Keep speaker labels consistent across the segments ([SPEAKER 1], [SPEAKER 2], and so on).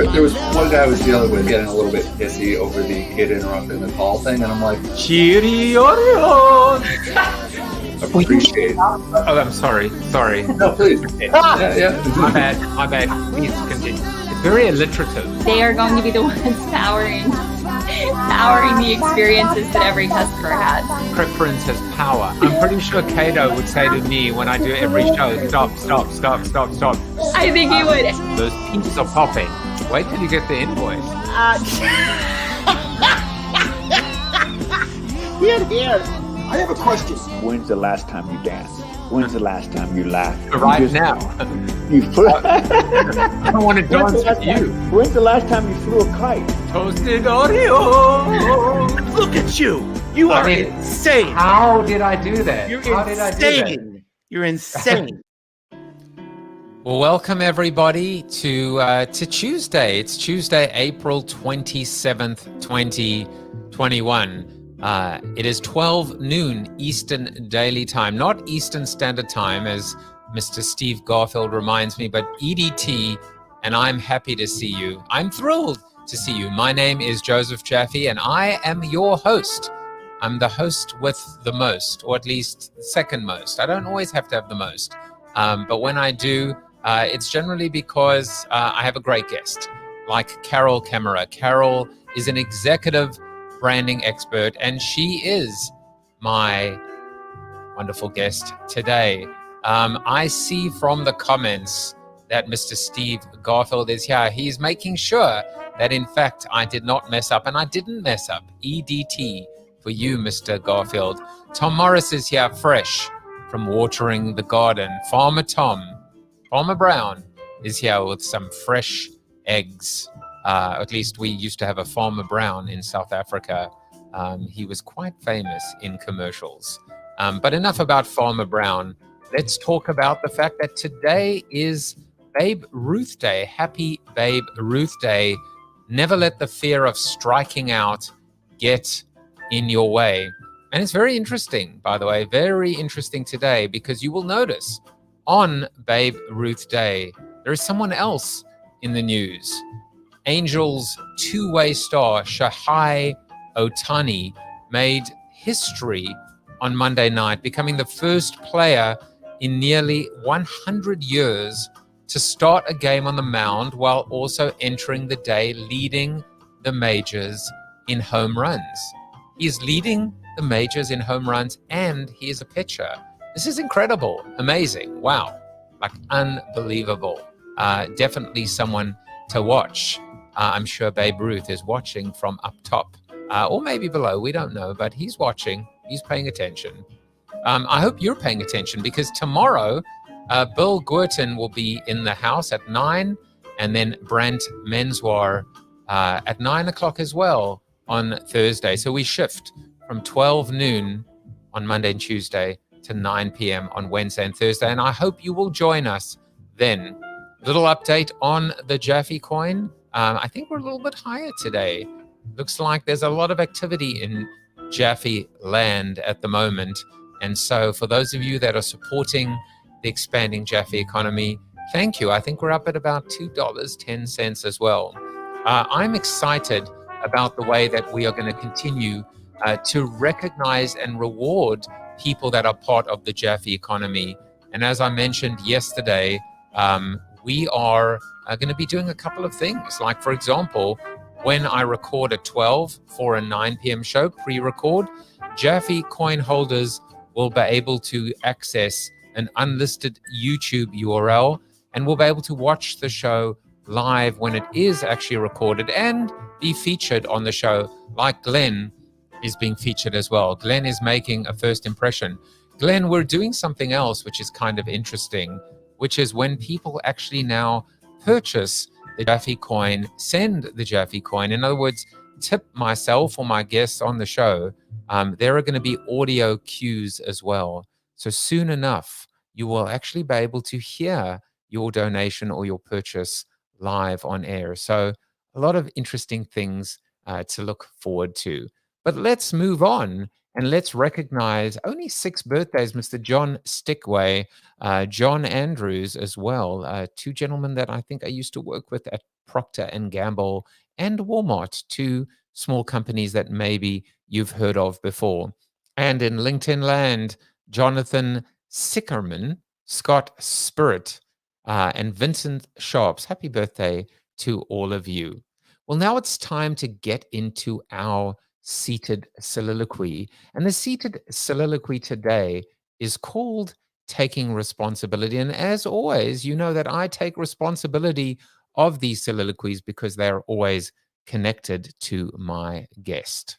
[SPEAKER 1] Like there was one guy I was dealing with getting a little bit pissy over the kid interrupting the call thing, and I'm like,
[SPEAKER 2] Cheerio!
[SPEAKER 1] appreciate.
[SPEAKER 2] Oh, I'm sorry.
[SPEAKER 1] No, please. Yeah.
[SPEAKER 2] My bad. Please continue. It's very alliterative.
[SPEAKER 3] They are going to be the ones powering the experiences that every customer has.
[SPEAKER 2] Preference has power. I'm pretty sure Cato would say to me when I do every show, stop.
[SPEAKER 3] I think he would.
[SPEAKER 2] Those peeps are popping. Wait till you get the invoice.
[SPEAKER 4] Here. I have a question. When's the last time you danced? When's the last time you laughed?
[SPEAKER 2] Right now.
[SPEAKER 4] You flew.
[SPEAKER 2] I don't want to dance with you.
[SPEAKER 4] When's the last time you flew a kite?
[SPEAKER 2] Toasted Oreo.
[SPEAKER 5] Look at you. You are insane.
[SPEAKER 2] How did I do that?
[SPEAKER 5] You're
[SPEAKER 2] How did I do that?
[SPEAKER 5] insane. You're insane.
[SPEAKER 2] Well, welcome everybody to Tuesday. It's Tuesday, April 27th, 2021. It is 12 noon Eastern Daily Time, not Eastern Standard Time, as Mr. Steve Garfield reminds me, but EDT, and I'm happy to see you. I'm thrilled to see you. My name is Joseph Jaffe, and I am your host. I'm the host with the most, or at least second most. I don't always have to have the most, but when I do, it's generally because I have a great guest, like Carol Kaemmerer. Carol is an executive branding expert, and she is my wonderful guest today. I see from the comments that Mr. Steve Garfield is here. He's making sure that, in fact, I did not mess up, and I didn't mess up. EDT for you, Mr. Garfield. Tom Morris is here, fresh from watering the garden. Farmer Brown is here with some fresh eggs. At least we used to have a Farmer Brown in South Africa. He was quite famous in commercials. But enough about Farmer Brown. Let's talk about the fact that today is Babe Ruth Day. Happy Babe Ruth Day. Never let the fear of striking out get in your way. And it's very interesting, by the way, very interesting today, because you will notice on Babe Ruth Day, there is someone else in the news. Angels two-way star Shohei Ohtani made history on Monday night, becoming the first player in nearly 100 years to start a game on the mound while also entering the day leading the majors in home runs. He's leading the majors in home runs, and he is a pitcher. This is incredible, amazing, wow, like unbelievable. Definitely someone to watch. I'm sure Babe Ruth is watching from up top, or maybe below, we don't know, but he's watching, he's paying attention. I hope you're paying attention, because tomorrow, Bill Gurton will be in the house at 9, and then Brent Menswar at 9 o'clock as well on Thursday. So we shift from 12 noon on Monday and Tuesday to 9 p.m. on Wednesday and Thursday, and I hope you will join us then. Little update on the Jaffe coin. I think we're a little bit higher today. Looks like there's a lot of activity in Jaffe land at the moment. And so for those of you that are supporting the expanding Jaffe economy, thank you. I think we're up at about $2.10 as well. I'm excited about the way that we are going to continue to recognize and reward people that are part of the Jaffe economy. And as I mentioned yesterday, we are going to be doing a couple of things. Like, for example, when I record at 12 for a 9 p.m. show, pre-record, Jaffe coin holders will be able to access an unlisted YouTube URL, and will be able to watch the show live when it is actually recorded and be featured on the show, like Glenn is being featured as well. Glenn is making a first impression. Glenn, we're doing something else which is kind of interesting, which is when people actually now purchase the Jaffe coin, send the Jaffe coin. In other words, tip myself or my guests on the show. There are going to be audio cues as well. So soon enough, you will actually be able to hear your donation or your purchase live on air. So a lot of interesting things to look forward to. But let's move on And let's recognize only 6 birthdays, Mr. John Stickway, John Andrews as well, 2 gentlemen that I think I used to work with at Procter & Gamble and Walmart, 2 small companies that maybe you've heard of before. And in LinkedIn land, Jonathan Sickerman, Scott Spirit, and Vincent Sharps. Happy birthday to all of you. Well, now it's time to get into our seated soliloquy. And the seated soliloquy today is called Taking Responsibility. And as always, you know that I take responsibility of these soliloquies because they are always connected to my guest.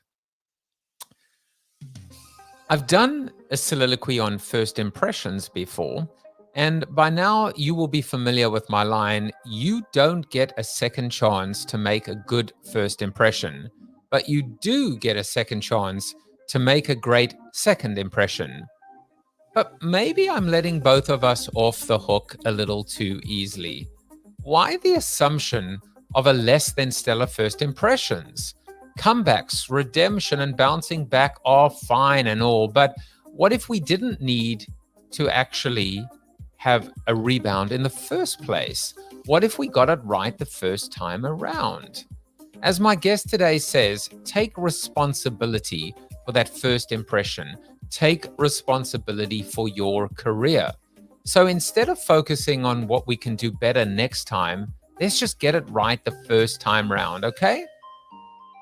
[SPEAKER 2] I've done a soliloquy on first impressions before, and by now you will be familiar with my line, you don't get a second chance to make a good first impression, but you do get a second chance to make a great second impression. But maybe I'm letting both of us off the hook a little too easily. Why the assumption of a less than stellar first impressions? Comebacks, redemption, and bouncing back are fine and all, but what if we didn't need to actually have a rebound in the first place? What if we got it right the first time around? As my guest today says, take responsibility for that first impression. Take responsibility for your career. So instead of focusing on what we can do better next time, let's just get it right the first time round, okay?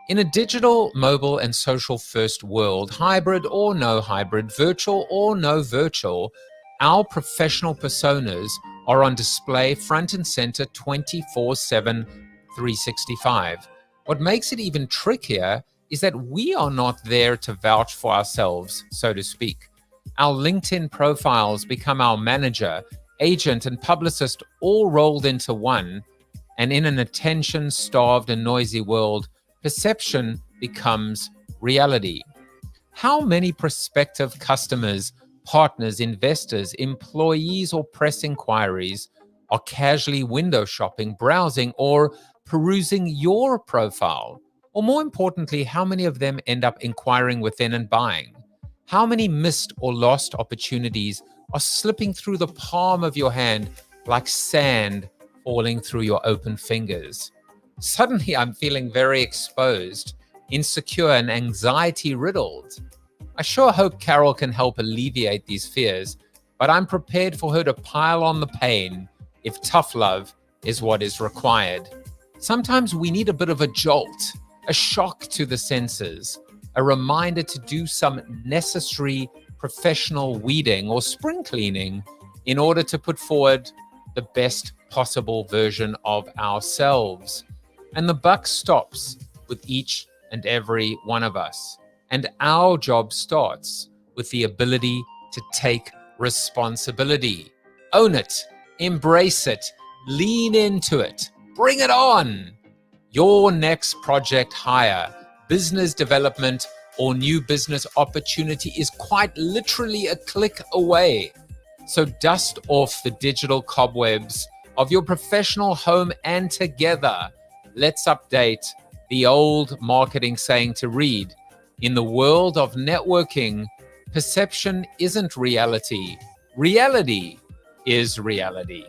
[SPEAKER 2] In a digital, mobile, and social first world, hybrid or no hybrid, virtual or no virtual, our professional personas are on display front and center 24/7, 365. What makes it even trickier is that we are not there to vouch for ourselves, so to speak. Our LinkedIn profiles become our manager, agent, and publicist all rolled into one. And in an attention-starved and noisy world, perception becomes reality. How many prospective customers, partners, investors, employees, or press inquiries are casually window shopping, browsing, or perusing your profile? Or more importantly, how many of them end up inquiring within and buying? How many missed or lost opportunities are slipping through the palm of your hand like sand falling through your open fingers? Suddenly, I'm feeling very exposed, insecure, and anxiety-riddled. I sure hope Carol can help alleviate these fears, but I'm prepared for her to pile on the pain if tough love is what is required. Sometimes we need a bit of a jolt, a shock to the senses, a reminder to do some necessary professional weeding or spring cleaning in order to put forward the best possible version of ourselves. And the buck stops with each and every one of us. And our job starts with the ability to take responsibility. Own it, embrace it, lean into it, bring it on. Your next project hire, business development, or new business opportunity is quite literally a click away. So dust off the digital cobwebs of your professional home, and together, let's update the old marketing saying to read, in the world of networking, perception isn't reality. Reality is reality.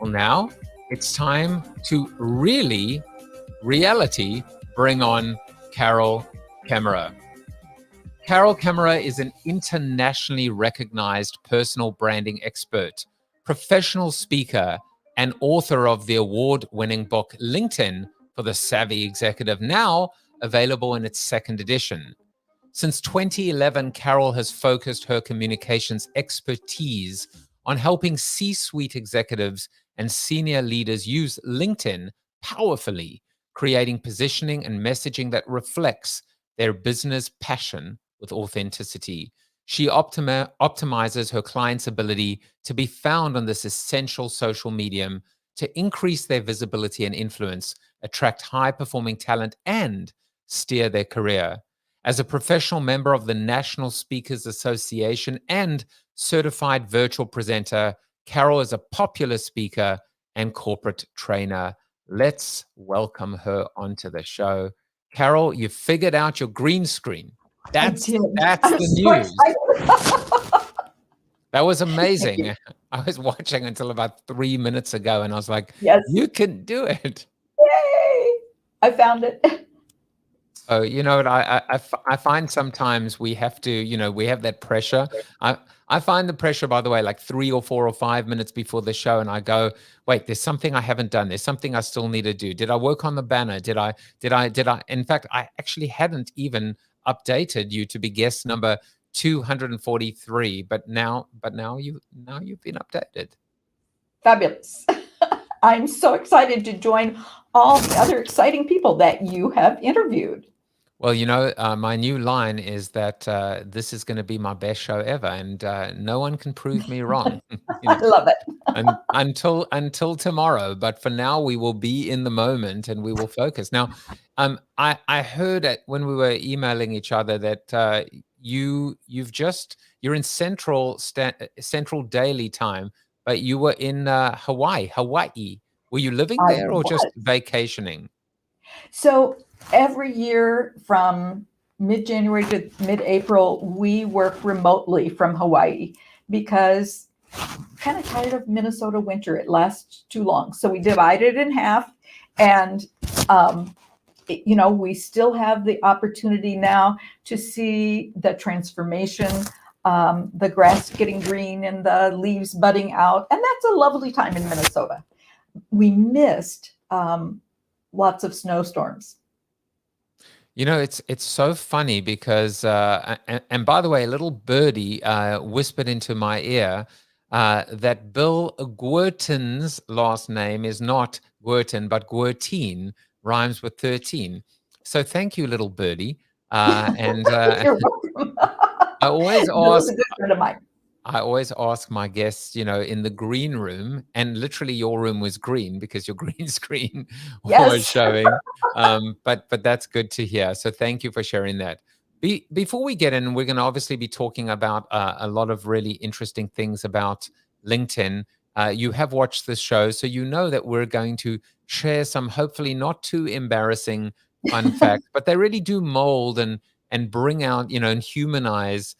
[SPEAKER 2] Well, now it's time to really, reality, bring on Carol Kaemmerer. Carol Kaemmerer is an internationally recognized personal branding expert, professional speaker, and author of the award-winning book LinkedIn for the Savvy Executive, now available in its 2nd edition. Since 2011, Carol has focused her communications expertise on helping C-suite executives and senior leaders use LinkedIn powerfully, creating positioning and messaging that reflects their business passion with authenticity. She optimizes her clients' ability to be found on this essential social medium to increase their visibility and influence, attract high-performing talent, and steer their career. As a professional member of the National Speakers Association and certified virtual presenter, Carol is a popular speaker and corporate trainer Let's welcome her onto the show. Carol, you figured out your green screen. That's
[SPEAKER 6] I'm
[SPEAKER 2] the
[SPEAKER 6] so
[SPEAKER 2] news.
[SPEAKER 6] excited.
[SPEAKER 2] That was amazing. I was watching until about 3 minutes ago, and I was like,
[SPEAKER 6] Yes.
[SPEAKER 2] you can do it.
[SPEAKER 6] Yay! I found it.
[SPEAKER 2] So, you know, I find sometimes we have to, you know, we have that pressure. I find the pressure, by the way, like 3 or 4 or 5 minutes before the show, and I go, wait, there's something I haven't done. There's something I still need to do. Did I work on the banner? Did I? In fact, I actually hadn't even updated you to be guest number 243, but now you've been updated.
[SPEAKER 6] Fabulous. I'm so excited to join all the other exciting people that you have interviewed.
[SPEAKER 2] Well, you know, my new line is that this is going to be my best show ever, and no one can prove me wrong. You
[SPEAKER 6] I
[SPEAKER 2] know,
[SPEAKER 6] love it.
[SPEAKER 2] until tomorrow. But for now, we will be in the moment and we will focus. Now, I heard when we were emailing each other that you're in Central Daily Time, but you were in Hawaii. Were you living
[SPEAKER 6] I
[SPEAKER 2] there or just
[SPEAKER 6] was.
[SPEAKER 2] vacationing?
[SPEAKER 6] So every year from mid-January to mid-April, we work remotely from Hawaii because kind of tired of Minnesota winter. It lasts too long. So we divide it in half, and you know, we still have the opportunity now to see the transformation, the grass getting green and the leaves budding out. And that's a lovely time in Minnesota. We missed lots of snowstorms.
[SPEAKER 2] You know, it's so funny because, and by the way, a little birdie whispered into my ear that Bill Guertin's last name is not Guertin, but Guertin, rhymes with 13. So thank you, little birdie. And
[SPEAKER 6] You're welcome.
[SPEAKER 2] I always
[SPEAKER 6] Bill is
[SPEAKER 2] ask.
[SPEAKER 6] a good friend of mine.
[SPEAKER 2] I always ask my guests, you know, in the green room, and literally your room was green because your green screen was
[SPEAKER 6] Yes.
[SPEAKER 2] showing. But that's good to hear. So thank you for sharing that. Before we get in, we're going to obviously be talking about a lot of really interesting things about LinkedIn. You have watched this show, so you know that we're going to share some hopefully not too embarrassing fun facts, but they really do mold and bring out, you know, and humanize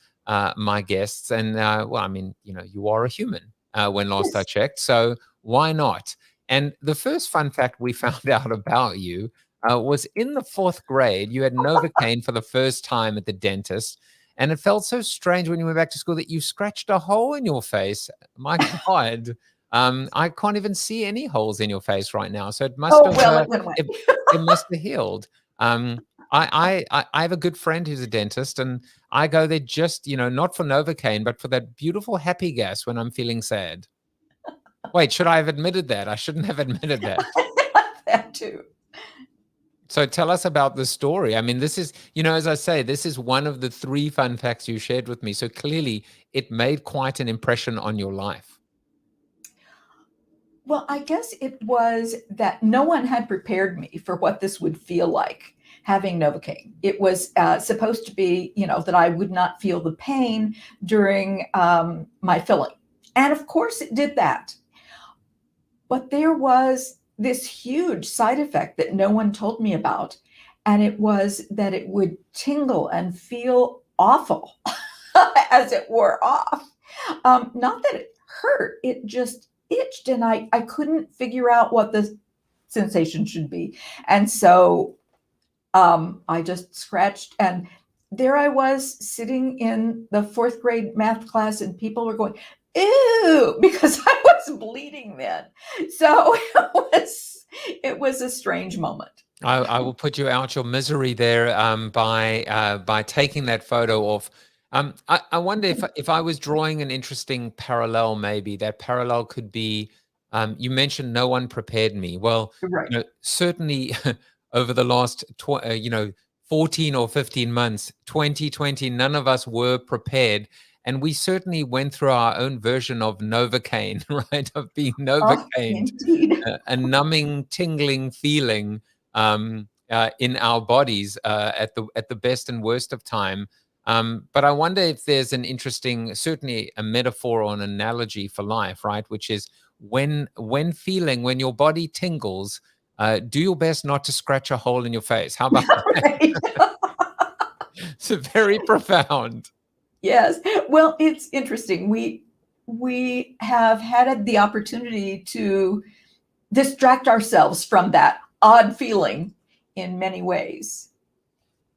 [SPEAKER 2] my guests. And well, I mean, you know, you are a human when last I checked, so why not? And the first fun fact we found out about you was in the 4th grade, you had Novocaine for the first time at the dentist. And it felt so strange when you went back to school that you scratched a hole in your face. My God, I can't even see any holes in your face right now. So it must
[SPEAKER 6] Oh,
[SPEAKER 2] have,
[SPEAKER 6] well, it went away.
[SPEAKER 2] it must have healed. I have a good friend who's a dentist, and I go there just, you know, not for Novocaine, but for that beautiful happy gas when I'm feeling sad. Wait, should I have admitted that? I shouldn't have admitted that.
[SPEAKER 6] That too.
[SPEAKER 2] So tell us about the story. I mean, this is, you know, as I say, this is one of the 3 fun facts you shared with me. So clearly it made quite an impression on your life.
[SPEAKER 6] Well, I guess it was that no one had prepared me for what this would feel like, having Novocaine. It was supposed to be, you know, that I would not feel the pain during my filling. And of course it did that. But there was this huge side effect that no one told me about. And it was that it would tingle and feel awful as it wore off. Not that it hurt, it just itched, and I couldn't figure out what the sensation should be. And so I just scratched, and there I was sitting in the 4th grade math class, and people were going, ew, because I was bleeding then. So it was a strange moment.
[SPEAKER 2] I will put you out your misery there by taking that photo off. I wonder if I was drawing an interesting parallel, maybe that parallel could be, you mentioned no one prepared me. Well,
[SPEAKER 6] Right.
[SPEAKER 2] you know, certainly over the last 14 or 15 months, 2020, none of us were prepared. And we certainly went through our own version of Novocaine, right? Of being Novocained,
[SPEAKER 6] Indeed.
[SPEAKER 2] a numbing, tingling feeling in our bodies at the best and worst of time. But I wonder if there's an interesting, certainly a metaphor or an analogy for life, right? Which is when your body tingles, do your best not to scratch a hole in your face. How about that?
[SPEAKER 6] Right.
[SPEAKER 2] It's very profound.
[SPEAKER 6] Yes. Well, it's interesting. We have had the opportunity to distract ourselves from that odd feeling in many ways.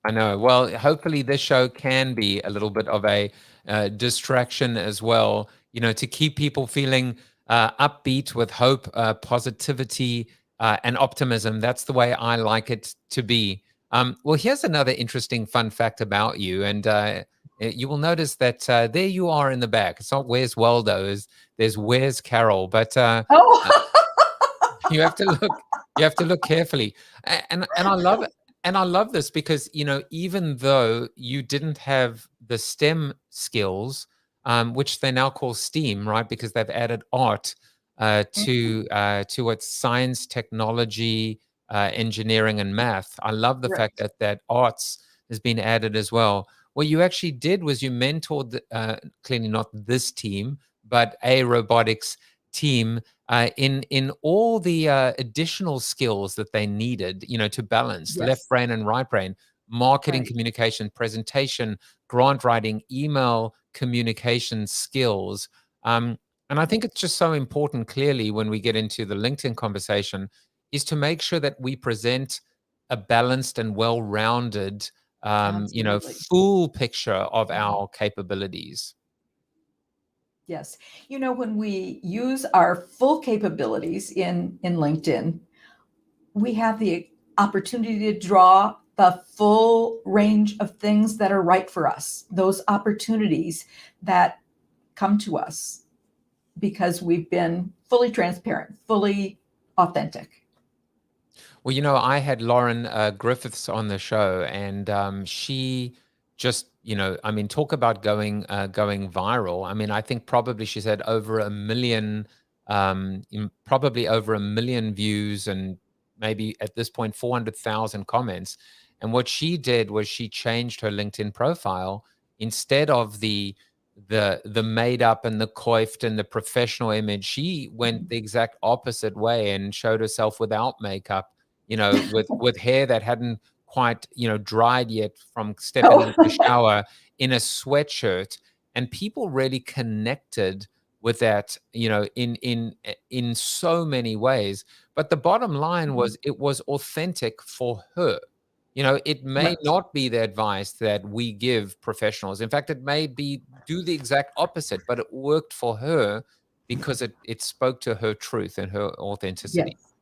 [SPEAKER 2] I know. Well, hopefully this show can be a little bit of a distraction as well, to keep people feeling upbeat with hope, positivity, and optimism. That's the way I like it to be. Well, here's another interesting fun fact about you. And you will notice that there you are in the back. It's not Where's Waldo, there's Where's Carol. But
[SPEAKER 6] Oh,
[SPEAKER 2] you have to look carefully. And I love it. And I love this because, even though you didn't have the STEM skills, which they now call STEAM, right? Because they've added art to what's science, technology, engineering, and math. I love the fact that arts has been added as well. What you actually did was you mentored, clearly not this team, but a robotics team in all the additional skills that they needed, to balance left brain and right brain, marketing, communication, presentation, grant writing, email communication skills. And I think it's just so important, clearly, when we get into the LinkedIn conversation, is to make sure that we present a balanced and well-rounded, full picture of our capabilities.
[SPEAKER 6] Yes. When we use our full capabilities in LinkedIn, we have the opportunity to draw the full range of things that are right for us, those opportunities that come to us because we've been fully transparent, fully authentic.
[SPEAKER 2] Well, I had Lauren Griffiths on the show, and she just, talk about going viral. I think probably she said over 1 million, probably over 1 million views, and maybe at this point 400,000 comments. And what she did was she changed her LinkedIn profile. Instead of the made up and the coiffed and the professional image, she went the exact opposite way and showed herself without makeup, with hair that hadn't quite, dried yet from stepping into the shower, in a sweatshirt. And people really connected with that, in so many ways. But the bottom line was it was authentic for her. It may not be the advice that we give professionals. In fact, it may be do the exact opposite, but it worked for her because it spoke to her truth and her authenticity.
[SPEAKER 6] Yes.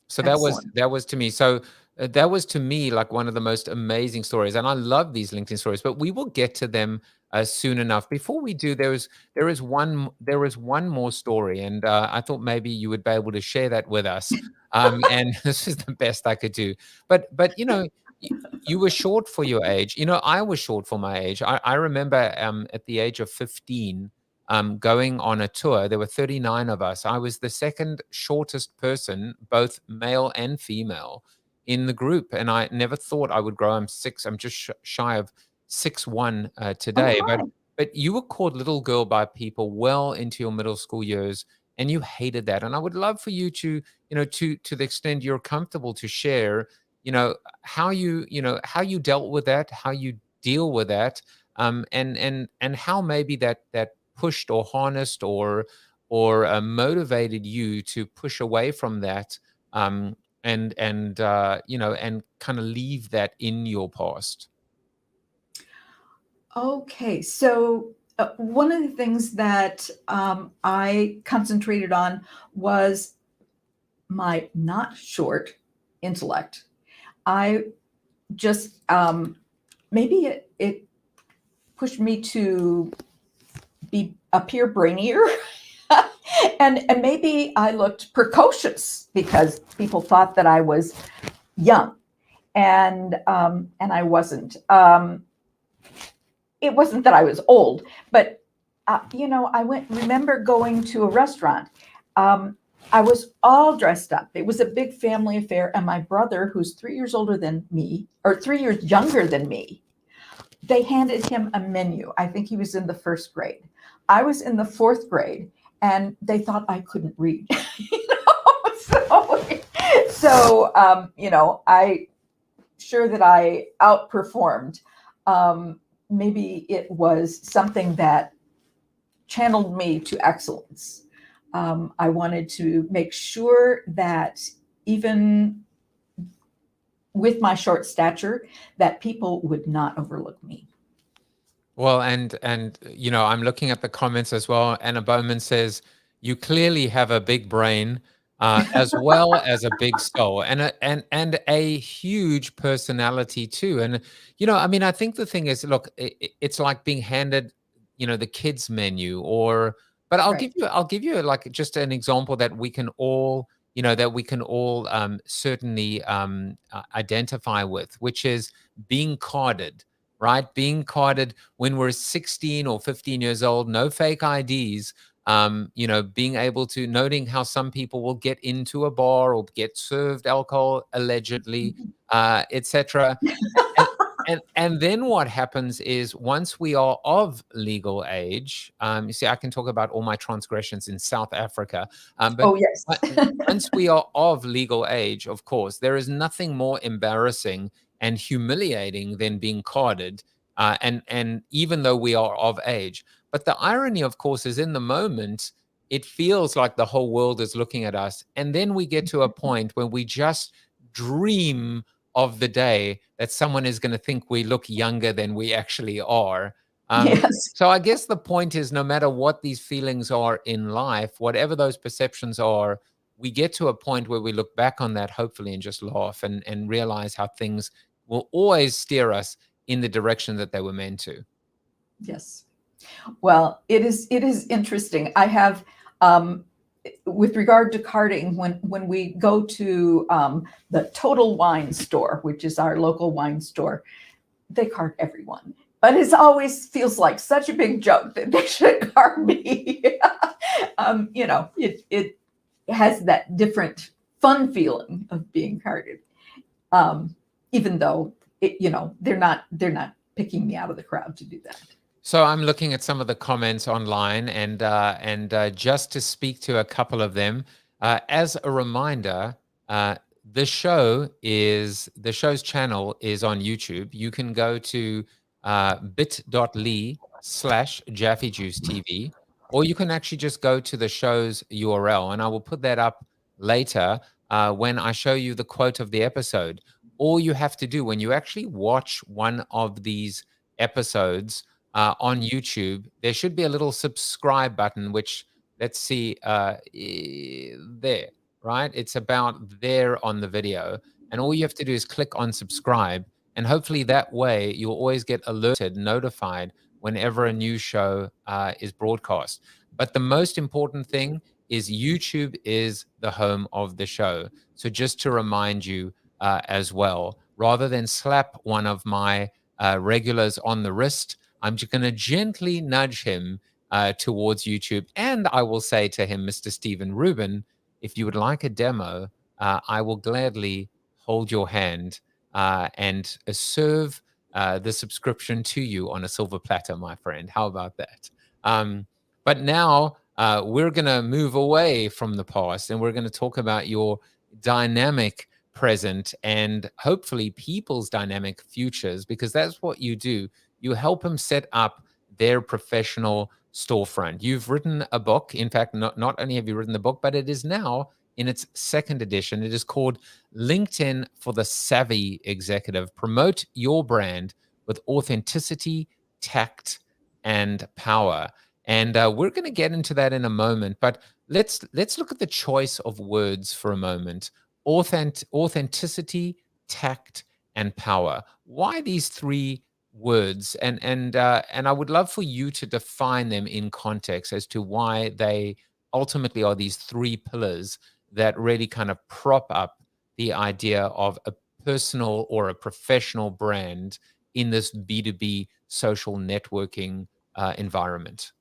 [SPEAKER 2] So that was to me. So that was to me like one of the most amazing stories, and I love these LinkedIn stories. But we will get to them soon enough. Before we do, there is one more story, and I thought maybe you would be able to share that with us. And this is the best I could do. But you were short for your age. I was short for my age. I remember at the age of 15. Going on a tour. There were 39 of us. I was the second shortest person, both male and female, in the group. And I never thought I would grow. I'm just shy of 6'1" today.
[SPEAKER 6] Oh,
[SPEAKER 2] but you were called little girl by people well into your middle school years, and you hated that. And I would love for you to, to the extent you're comfortable, to share, how you dealt with that, how you deal with that, and how maybe that pushed or harnessed or motivated you to push away from that, and kind of leave that in your past.
[SPEAKER 6] Okay, so one of the things that I concentrated on was my not short intellect. I just maybe it pushed me to appear brainier. and maybe I looked precocious because people thought that I was young, and I wasn't. It wasn't that I was old, but I remember going to a restaurant. I was all dressed up. It was a big family affair, and my brother, who's 3 years older than me, or 3 years younger than me, they handed him a menu. I think he was in the first grade. I was in the fourth grade, and they thought I couldn't read. So So, I sure that I outperformed. Maybe it was something that channeled me to excellence. I wanted to make sure that even with my short stature, that people would not overlook me.
[SPEAKER 2] Well, and I'm looking at the comments as well. Anna Bowman says, "You clearly have a big brain, as well as a big soul, and a huge personality too." And I mean, I think the thing is, look, it's like being handed, the kids menu, but
[SPEAKER 6] Right.
[SPEAKER 2] I'll give you like just an example that we can all, certainly identify with, which is being carded. Right? Being carded when we're 16 or 15 years old, no fake IDs, being able to, noting how some people will get into a bar or get served alcohol allegedly, etc. And, and then what happens is once we are of legal age, you see, I can talk about all my transgressions in South Africa, but
[SPEAKER 6] Oh, yes.
[SPEAKER 2] once we are of legal age, of course, there is nothing more embarrassing and humiliating than being carded, and even though we are of age. But the irony, of course, is in the moment, it feels like the whole world is looking at us. And then we get to a point where we just dream of the day that someone is going to think we look younger than we actually are.
[SPEAKER 6] Yes.
[SPEAKER 2] So I guess the point is, no matter what these feelings are in life, whatever those perceptions are, we get to a point where we look back on that, hopefully, and just laugh and realize how things will always steer us in the direction that they were meant to.
[SPEAKER 6] Yes. Well, it is interesting. I have, with regard to carding, when we go to the Total Wine store, which is our local wine store, they card everyone. But it always feels like such a big joke that they should card me. It has that different fun feeling of being carded, even though they're not picking me out of the crowd to do that.
[SPEAKER 2] So I'm looking at some of the comments online, and just to speak to a couple of them, as a reminder, the show's channel is on YouTube. You can go to bit.ly/JaffyJuiceTV, or you can actually just go to the show's URL, and I will put that up later when I show you the quote of the episode. All you have to do when you actually watch one of these episodes on YouTube, there should be a little subscribe button, which, let's see, there, right? It's about there on the video. And all you have to do is click on subscribe. And hopefully that way you'll always get alerted, notified whenever a new show is broadcast. But the most important thing is YouTube is the home of the show. So just to remind you as well, rather than slap one of my regulars on the wrist, I'm just going to gently nudge him towards YouTube. And I will say to him, Mr. Stephen Rubin, if you would like a demo, I will gladly hold your hand and serve the subscription to you on a silver platter, my friend. How about that? But now we're going to move away from the past, and we're going to talk about your dynamic present and hopefully people's dynamic futures, because that's what you do. You help them set up their professional storefront. You've written a book. In fact, not only have you written the book, but it is now in its second edition. It is called LinkedIn for the Savvy Executive. Promote your brand with authenticity, tact, and power. And we're going to get into that in a moment. But let's look at the choice of words for a moment. Authenticity, tact, and power. Why these three words? And I would love for you to define them in context as to why they ultimately are these three pillars that really kind of prop up the idea of a personal or a professional brand in this B2B social networking environment.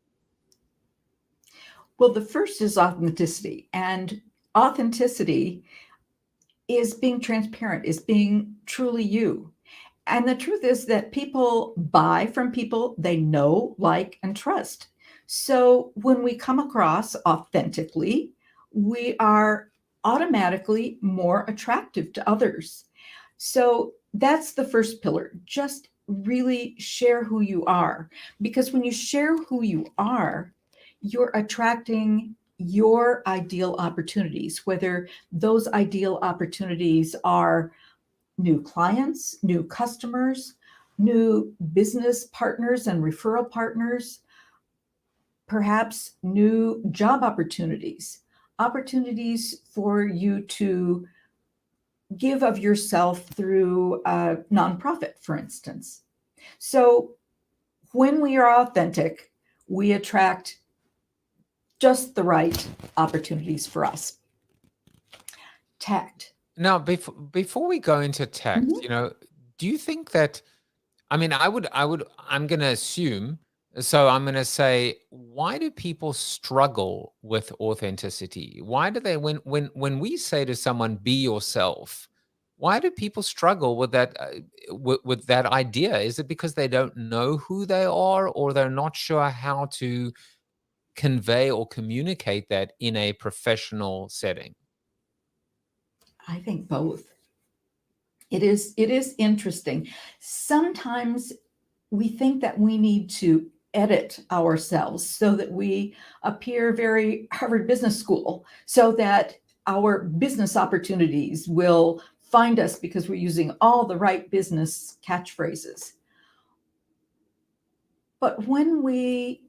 [SPEAKER 6] Well, the first is authenticity, and authenticity is being transparent, is being truly you. And the truth is that people buy from people they know, like, and trust. So when we come across authentically, we are automatically more attractive to others. So that's the first pillar. Just really share who you are, because when you share who you are, you're attracting your ideal opportunities, whether those ideal opportunities are new clients, new customers, new business partners and referral partners, perhaps new job opportunities, opportunities for you to give of yourself through a nonprofit, for instance. So when we are authentic, we attract just the right opportunities for us. Tact.
[SPEAKER 2] Now, before we go into tact,
[SPEAKER 6] Mhm.
[SPEAKER 2] you know, do you think that, I mean, I'm going to assume, so I'm going to say, why do people struggle with authenticity? Why do they, when we say to someone, be yourself, why do people struggle with that, with that idea? Is it because they don't know who they are, or they're not sure how to convey or communicate that in a professional setting?
[SPEAKER 6] I think both. It is interesting. Sometimes we think that we need to edit ourselves so that we appear very Harvard Business School, so that our business opportunities will find us because we're using all the right business catchphrases. But when we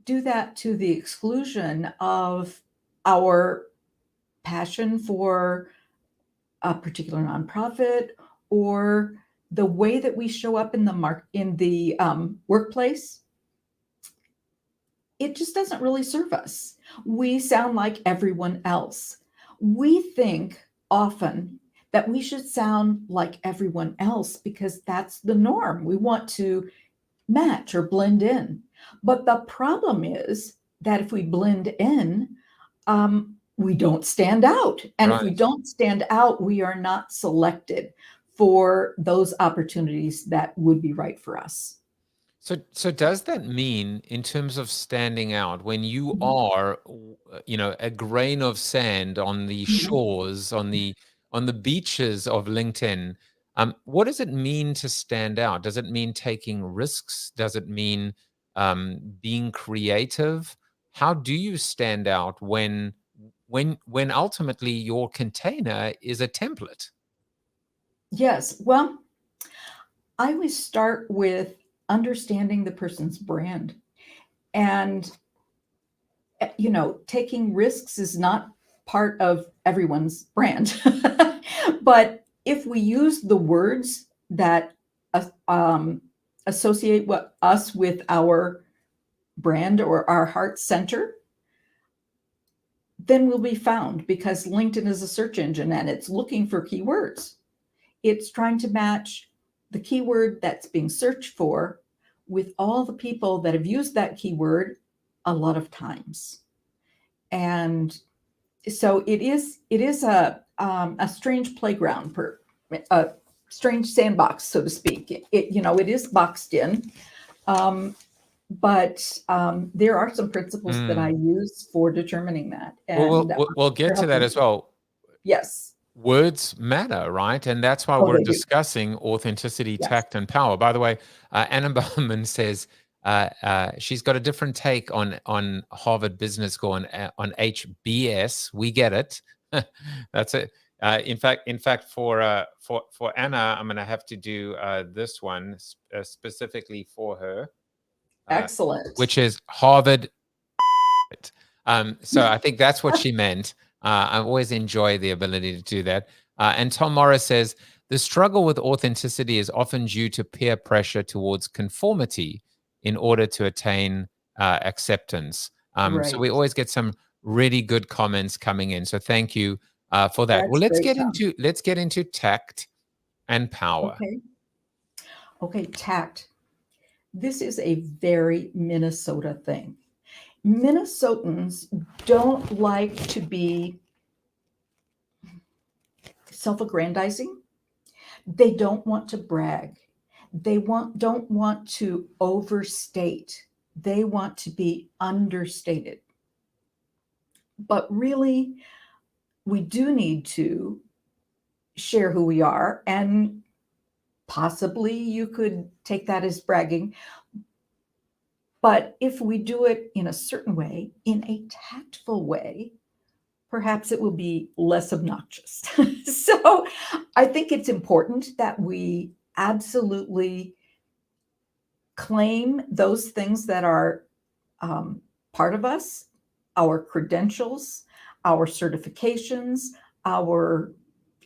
[SPEAKER 6] do that to the exclusion of our passion for a particular nonprofit, or the way that we show up in the workplace, it just doesn't really serve us. We sound like everyone else. We think often that we should sound like everyone else because that's the norm. We want to match or blend in. But the problem is that if we blend in, we don't stand out. And if we
[SPEAKER 2] Right.
[SPEAKER 6] don't stand out, we are not selected for those opportunities that would be right for us.
[SPEAKER 2] So does that mean, in terms of standing out, when you
[SPEAKER 6] Mhm.
[SPEAKER 2] are, you know, a grain of sand on the
[SPEAKER 6] Mhm.
[SPEAKER 2] shores, on the beaches of LinkedIn, what does it mean to stand out? Does it mean taking risks? Does it mean being creative? How do you stand out when ultimately your container is a template?
[SPEAKER 6] Yes. Well, I always start with understanding the person's brand. And, taking risks is not part of everyone's brand. But if we use the words that associate us with our brand or our heart center, then we'll be found, because LinkedIn is a search engine and it's looking for keywords. It's trying to match the keyword that's being searched for with all the people that have used that keyword a lot of times. And so it is a strange playground, a strange sandbox, so to speak. It is boxed in. But there are some principles that I
[SPEAKER 2] Mm.
[SPEAKER 6] use for determining that.
[SPEAKER 2] Well,
[SPEAKER 6] And
[SPEAKER 2] we'll get
[SPEAKER 6] they're
[SPEAKER 2] to that
[SPEAKER 6] helping
[SPEAKER 2] as
[SPEAKER 6] me.
[SPEAKER 2] well.
[SPEAKER 6] Yes.
[SPEAKER 2] Words matter, right? And that's why
[SPEAKER 6] Oh,
[SPEAKER 2] we're
[SPEAKER 6] they do.
[SPEAKER 2] discussing authenticity,
[SPEAKER 6] Yes.
[SPEAKER 2] tact, and power. By the way, Anna Bowman says she's got a different take on Harvard Business School, on HBS. We get it. That's it. In fact, for Anna, I'm going to have to do this one specifically for her,
[SPEAKER 6] Excellent.
[SPEAKER 2] which is Harvard. So I think that's what she meant. I always enjoy the ability to do that. And Tom Morris says, the struggle with authenticity is often due to peer pressure towards conformity in order to attain acceptance. So we
[SPEAKER 6] Right.
[SPEAKER 2] always get some really good comments coming in. So thank you for that. Well,
[SPEAKER 6] That's great, Tom.
[SPEAKER 2] let's get into tact and power.
[SPEAKER 6] Okay. Okay, tact. This is a very Minnesota thing. Minnesotans don't like to be self-aggrandizing. They don't want to brag. Don't want to overstate. They want to be understated. But really, we do need to share who we are, and possibly you could take that as bragging. But if we do it in a certain way, in a tactful way, perhaps it will be less obnoxious. So I think it's important that we absolutely claim those things that are part of us, our credentials, our certifications, our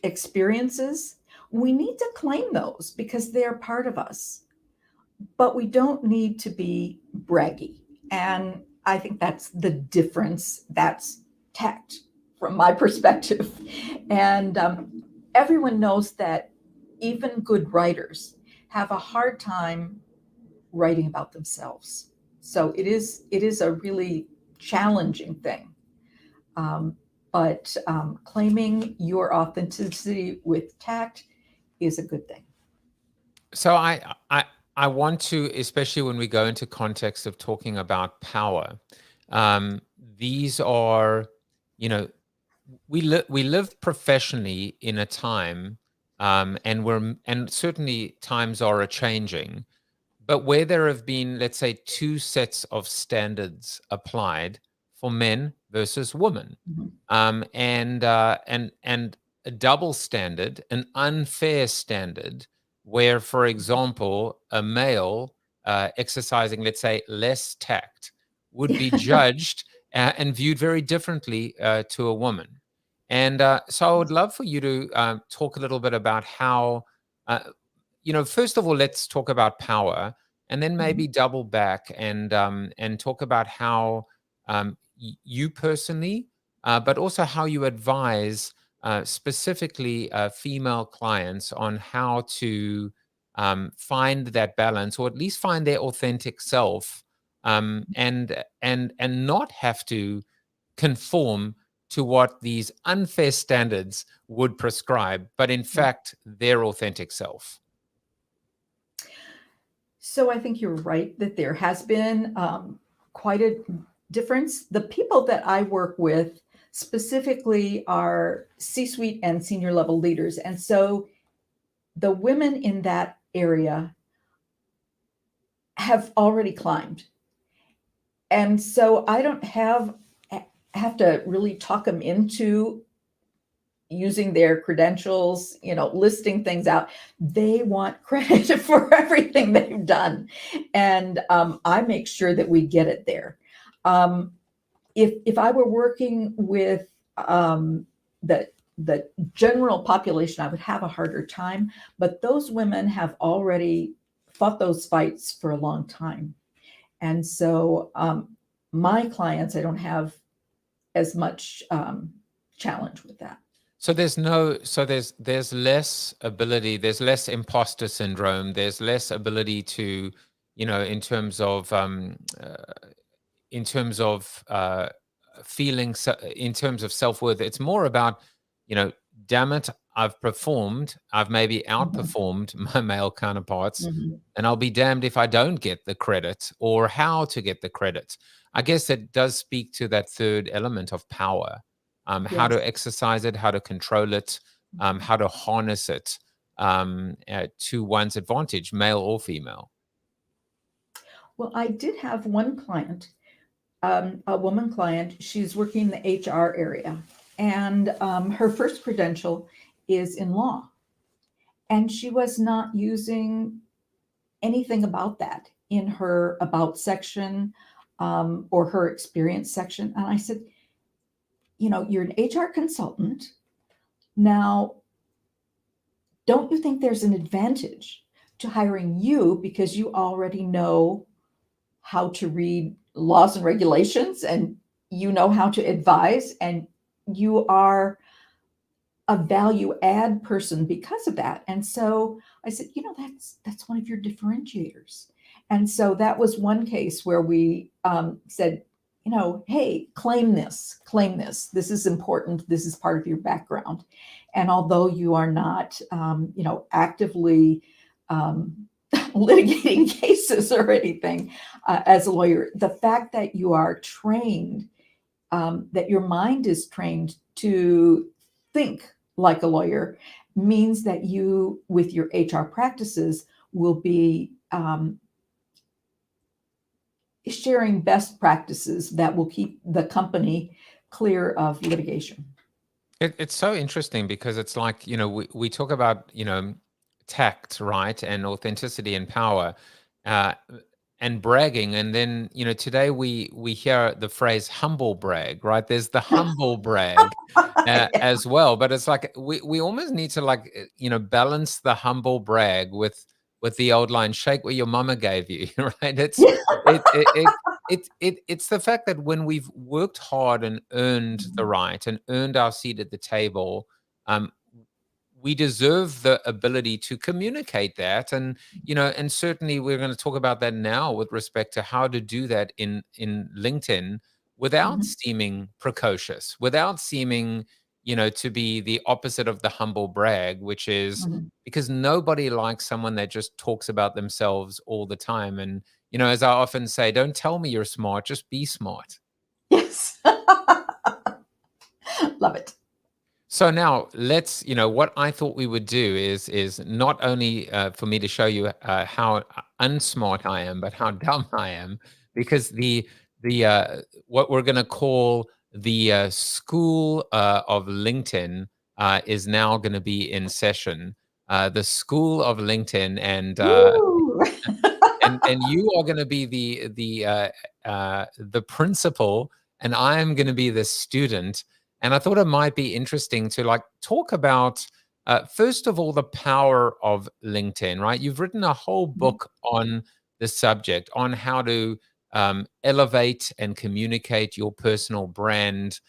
[SPEAKER 6] experiences. We need to claim those because they're part of us, but we don't need to be braggy. And I think that's the difference. That's tact from my perspective. And everyone knows that even good writers have a hard time writing about themselves. So it is a really challenging thing. But claiming your authenticity with tact is a good thing.
[SPEAKER 2] So I want to, especially when we go into context of talking about power, these are, we live professionally in a time, and certainly times are a changing, but where there have been, let's say, two sets of standards applied for men versus women, and a double standard, an unfair standard, where, for example, a male exercising, let's say, less tact would be judged and viewed very differently to a woman. And so I would love for you to talk a little bit about how, first of all, let's talk about power, and then maybe double back and talk about how you personally, but also how you advise specifically female clients on how to find that balance, or at least find their authentic self, and not have to conform to what these unfair standards would prescribe, but in fact their authentic self.
[SPEAKER 6] So I think you're right that there has been quite a difference. The people that I work with specifically are C-suite and senior level leaders. And so the women in that area have already climbed. And so I don't have to really talk them into using their credentials, listing things out. They want credit for everything they've done. And I make sure that we get it there. If I were working with the general population, I would have a harder time, but those women have already fought those fights for a long time. And so my clients, I don't have as much challenge with that.
[SPEAKER 2] So there's less ability, there's less imposter syndrome, there's less ability to, in terms of feeling, in terms of self-worth. It's more about, damn it, I've performed, I've maybe outperformed my male counterparts, and I'll be damned if I don't get the credit or how to get the credit. I guess it does speak to that third element of power. How to exercise it, how to control it, how to harness it to one's advantage, male or female.
[SPEAKER 6] Well, I did have one client, a woman client. She's working in the HR area, and her first credential is in law. And she was not using anything about that in her about section or her experience section. And I said, you're an HR consultant. Now, don't you think there's an advantage to hiring you because you already know how to read laws and regulations, and you know how to advise, and you are a value add person because of that? And so I said, that's one of your differentiators. And so that was one case where we said, hey, claim this. This is important. This is part of your background. And although you are not, actively litigating cases or anything as a lawyer, the fact that you are trained that your mind is trained to think like a lawyer means that you, with your HR practices, will be sharing best practices that will keep the company clear of litigation.
[SPEAKER 2] It's so interesting because it's like, we talk about, tact, right? And authenticity and power, and bragging. And then, today we hear the phrase humble brag, right? There's the humble brag as well. But it's like, we almost need to balance the humble brag with the old line, shake what your mama gave you, right? It's the fact that when we've worked hard and earned the right and earned our seat at the table, we deserve the ability to communicate that. And, and certainly we're going to talk about that now with respect to how to do that in LinkedIn without seeming precocious, without seeming, to be the opposite of the humble brag, which is because nobody likes someone that just talks about themselves all the time. And, as I often say, don't tell me you're smart, just be smart.
[SPEAKER 6] Yes. Love it.
[SPEAKER 2] So now let's, what I thought we would do is not only for me to show you how unsmart I am, but how dumb I am, because the what we're going to call the School of LinkedIn is now going to be in session. The School of LinkedIn, and and you are going to be the principal, and I am going to be the student. And I thought it might be interesting to talk about, first of all, the power of LinkedIn, right? You've written a whole book on the subject, on how to elevate and communicate your personal brand,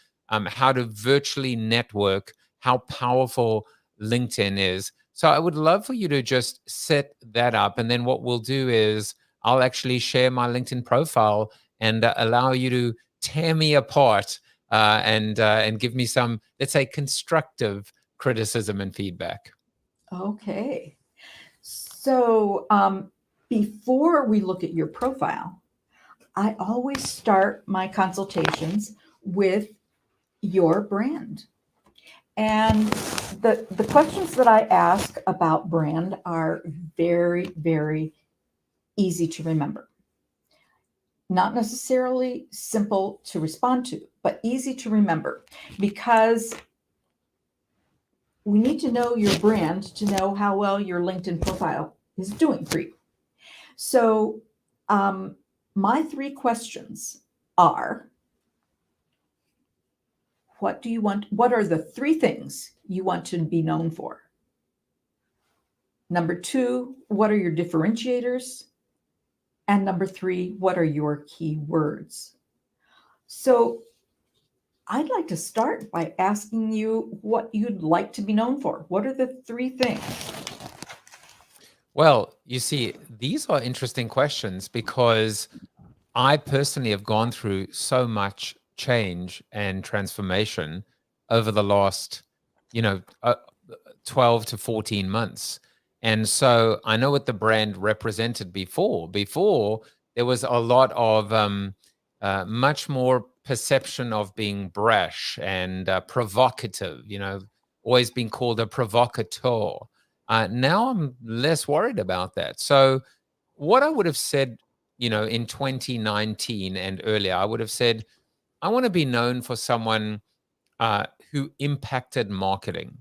[SPEAKER 2] how to virtually network, how powerful LinkedIn is. So I would love for you to just set that up. And then what we'll do is I'll actually share my LinkedIn profile and allow you to tear me apart and give me some, let's say, constructive criticism and feedback.
[SPEAKER 6] Okay. So before we look at your profile, I always start my consultations with your brand. And the questions that I ask about brand are very, very easy to remember. Not necessarily simple to respond to, but easy to remember, because we need to know your brand to know how well your LinkedIn profile is doing for you. So my 3 questions are, what do you want? What are the 3 things you want to be known for? Number 2, what are your differentiators? And number 3, what are your keywords? So I'd like to start by asking you what you'd like to be known for. What are the 3 things?
[SPEAKER 2] Well, you see, these are interesting questions because I personally have gone through so much change and transformation over the last, 12 to 14 months. And so I know what the brand represented before. Before, there was a lot of much more perception of being brash and provocative, always being called a provocateur. Now I'm less worried about that. So what I would have said, in 2019 and earlier, I would have said, I want to be known for someone who impacted marketing.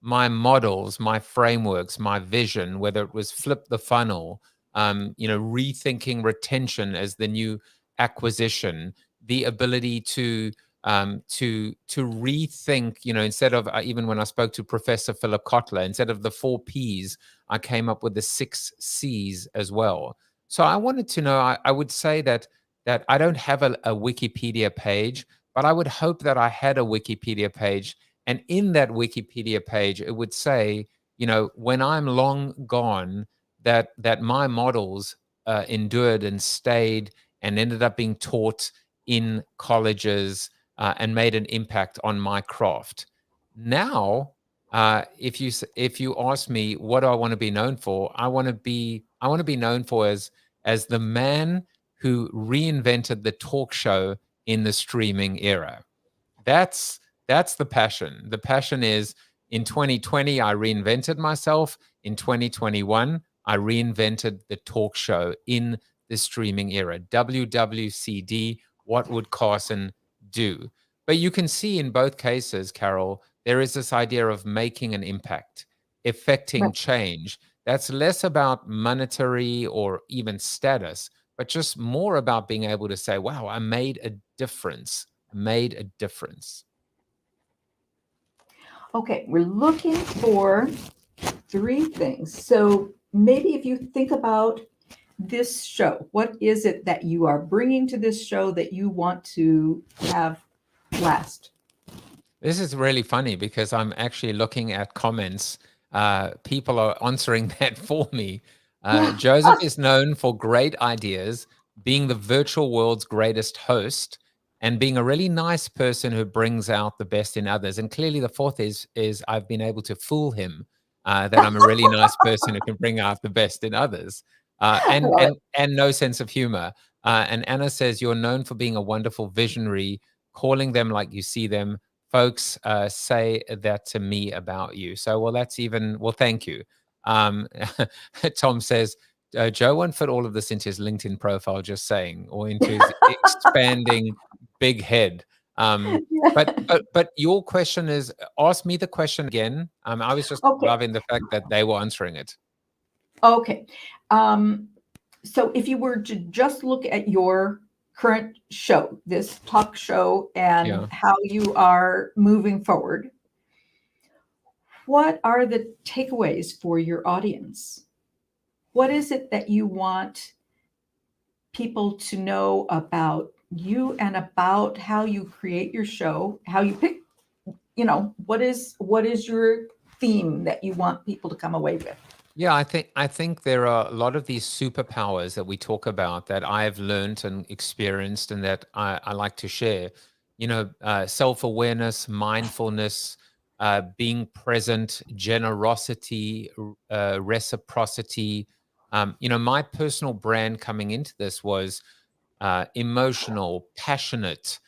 [SPEAKER 2] My models, my frameworks, my vision, whether it was flip the funnel, rethinking retention as the new acquisition, the ability to rethink, instead of even when I spoke to Professor Philip Kotler, instead of the 4 Ps, I came up with the 6 Cs as well. So I wanted to know, I would say that I don't have a Wikipedia page, but I would hope that I had a Wikipedia page. And in that Wikipedia page, it would say, when I'm long gone, that my models endured and stayed and ended up being taught in colleges and made an impact on my craft. Now, if you ask me what do I want to be known for, I want to be known for as the man who reinvented the talk show in the streaming era. That's the passion. The passion is, in 2020, I reinvented myself. In 2021, I reinvented the talk show in the streaming era. WWCD, what would Carson do? But you can see in both cases, Carol, there is this idea of making an impact, effecting
[SPEAKER 6] Right.
[SPEAKER 2] change. That's less about monetary or even status, but just more about being able to say, wow, I made a difference. Made a difference.
[SPEAKER 6] Okay, we're looking for 3 things. So maybe if you think about this show, what is it that you are bringing to this show that you want to have last?
[SPEAKER 2] This is really funny because I'm actually looking at comments. People are answering that for me. Joseph is known for great ideas, being the virtual world's greatest host, and being a really nice person who brings out the best in others. And clearly, the fourth is I've been able to fool him that I'm a really nice person who can bring out the best in others, and no sense of humor. And Anna says, you're known for being a wonderful visionary, calling them like you see them. Folks say that to me about you. So, well, thank you. Tom says, Joe won't fit all of this into his LinkedIn profile, just saying, or into his expanding big head. But your question is, ask me the question again. I was just loving the fact that they were answering it.
[SPEAKER 6] Okay. So if you were to just look at your current show, this talk show, and how you are moving forward, what are the takeaways for your audience? What is it that you want people to know about you and about how you create your show, how you pick, what is your theme that you want people to come away with?
[SPEAKER 2] Yeah, I think there are a lot of these superpowers that we talk about that I've learned and experienced and that I like to share. Self-awareness, mindfulness, being present, generosity, reciprocity. My personal brand coming into this was emotional, passionate,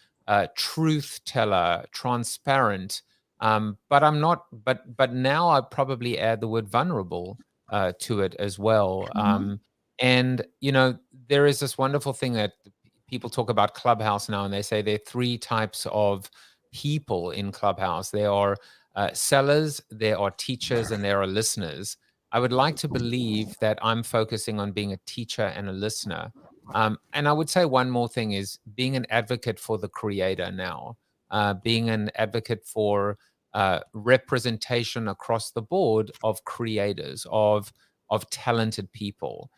[SPEAKER 2] truth teller, transparent. But I'm not. But now I probably add the word vulnerable to it as well. And there is this wonderful thing that people talk about Clubhouse now, and they say there are 3 types of people in Clubhouse. There are sellers, there are teachers, and there are listeners. I would like to believe that I'm focusing on being a teacher and a listener. And I would say one more thing is being an advocate for the creator now, being an advocate for representation across the board of creators, of talented people.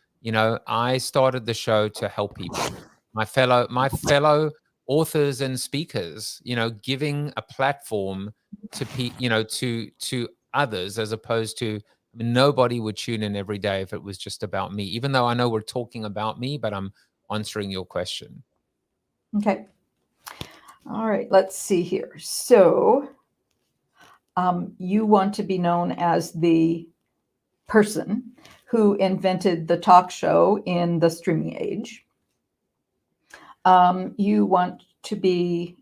[SPEAKER 2] I started the show to help people, my fellow authors and speakers. Giving a platform to others, as opposed to, nobody would tune in every day if it was just about me, even though I know we're talking about me, but I'm answering your question.
[SPEAKER 6] Okay. All right, let's see here. So you want to be known as the person who invented the talk show in the streaming age. You want to be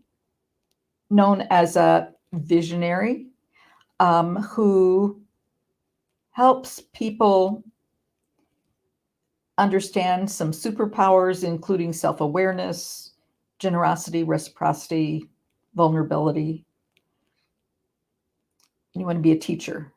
[SPEAKER 6] known as a visionary who helps people understand some superpowers, including self-awareness, generosity, reciprocity, vulnerability. You want to be a teacher.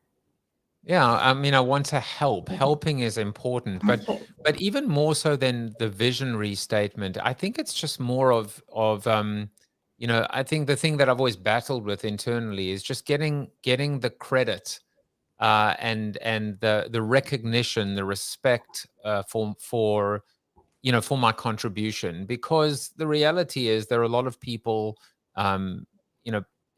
[SPEAKER 2] Yeah, I want to help. Helping is important, but even more so than the visionary statement, I think it's just more of I think the thing that I've always battled with internally is just getting the credit and the recognition, the respect for my contribution, because the reality is there are a lot of people,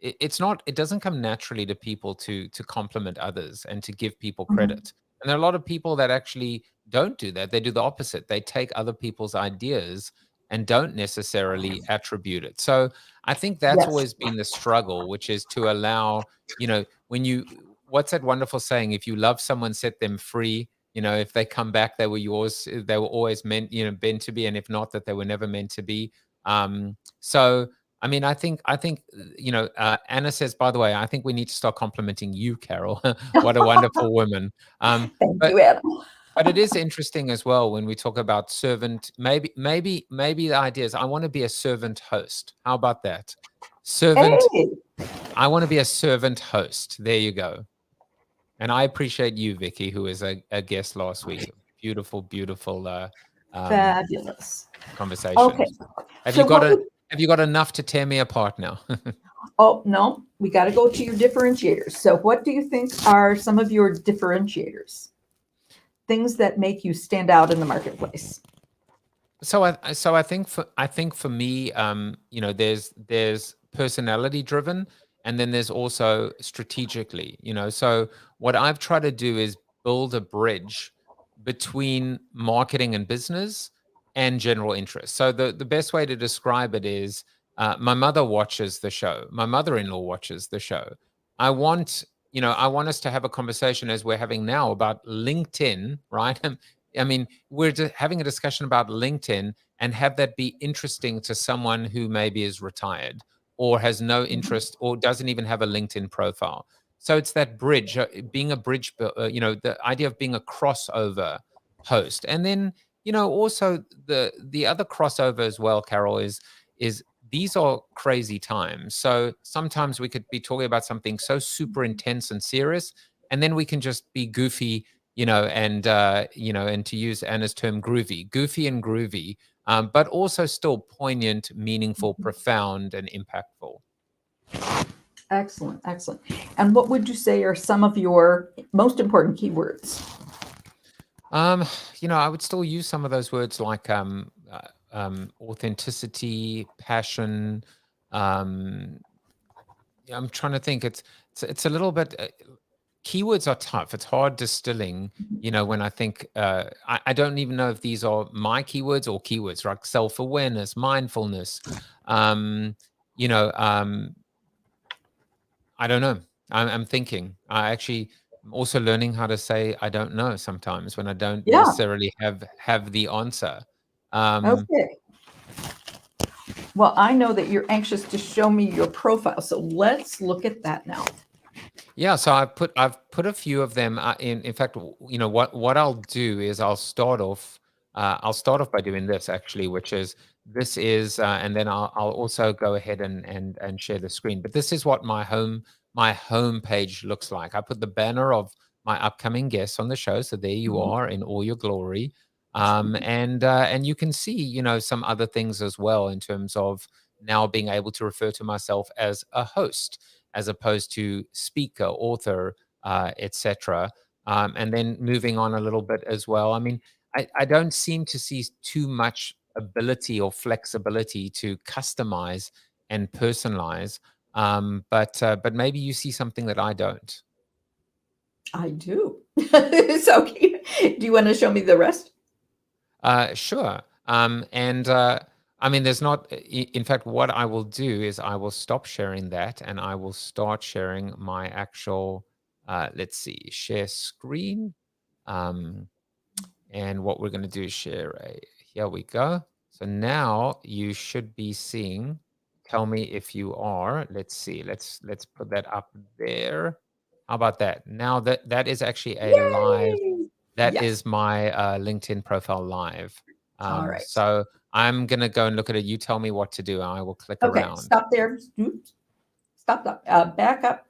[SPEAKER 2] it doesn't come naturally to people to compliment others and to give people credit. And there are a lot of people that actually don't do that. They do the opposite. They take other people's ideas and don't necessarily attribute it. So I think that's always been the struggle, which is to allow, what's that wonderful saying? If you love someone, set them free. If they come back, they were yours. They were always meant to be. And if not, that they were never meant to be. So, I mean, I think, Anna says, by the way, I think we need to start complimenting you, Carol. What a wonderful woman.
[SPEAKER 6] Thank
[SPEAKER 2] But
[SPEAKER 6] you, Anna.
[SPEAKER 2] but it is interesting as well when we talk about servant. Maybe the idea is I want to be a servant host. How about that? Servant.
[SPEAKER 6] Hey,
[SPEAKER 2] I want to be a servant host. There you go. And I appreciate you, Vicky, who was a guest last week. Beautiful, beautiful
[SPEAKER 6] fabulous.
[SPEAKER 2] conversation.
[SPEAKER 6] Okay.
[SPEAKER 2] Have
[SPEAKER 6] So
[SPEAKER 2] you got enough to tear me apart now?
[SPEAKER 6] Oh, no, we got to go to your differentiators. So what do you think are some of your differentiators? Things that make you stand out in the marketplace?
[SPEAKER 2] So I think for me, there's personality driven, and then there's also strategically. So what I've tried to do is build a bridge between marketing and business and general interest. So the best way to describe it is, my mother watches the show. My mother-in-law watches the show. I want us to have a conversation as we're having now about LinkedIn, right? I mean, we're having a discussion about LinkedIn and have that be interesting to someone who maybe is retired or has no interest or doesn't even have a LinkedIn profile. So it's that bridge, being a bridge, the idea of being a crossover host. And then, also the other crossover as well, Carol, is these are crazy times. So sometimes we could be talking about something so super intense and serious, and then we can just be goofy, and to use Anna's term, goofy and groovy, but also still poignant, meaningful, profound, and impactful.
[SPEAKER 6] Excellent, excellent. And what would you say are some of your most important keywords?
[SPEAKER 2] I would still use some of those words like authenticity, passion. I'm trying to think. It's a little bit. Keywords are tough. It's hard distilling. When I think, I don't even know if these are my keywords or keywords like self-awareness, mindfulness. I don't know. I'm thinking. I'm also learning how to say I don't know sometimes when I don't
[SPEAKER 6] Yeah.
[SPEAKER 2] necessarily have the answer.
[SPEAKER 6] Okay. Well, I know that you're anxious to show me your profile, so let's look at that now.
[SPEAKER 2] Yeah, so I've put a few of them in. In fact, what I'll do is I'll start off by doing this actually, which is and then I'll also go ahead and share the screen. But this is what my home page looks like. I put the banner of my upcoming guests on the show, so there you are in all your glory. And you can see, some other things as well in terms of now being able to refer to myself as a host, as opposed to speaker, author, etc. And then moving on a little bit as well. I mean, I don't seem to see too much ability or flexibility to customize and personalize. But maybe you see something that I don't.
[SPEAKER 6] I do. So do you want to show me the rest?
[SPEAKER 2] Sure. I mean, there's not, in fact, what I will do is I will stop sharing that and I will start sharing my actual, let's see, share screen. And what we're going to do is here we go. So now you should be seeing, tell me if you are, let's see, let's put that up there. How about that? Now that is actually a live, that
[SPEAKER 6] Yes.
[SPEAKER 2] is my LinkedIn profile live.
[SPEAKER 6] All right.
[SPEAKER 2] So I'm going to go and look at it. You tell me what to do. I will click
[SPEAKER 6] Okay,
[SPEAKER 2] around.
[SPEAKER 6] stop there. Oops. Stop. Back up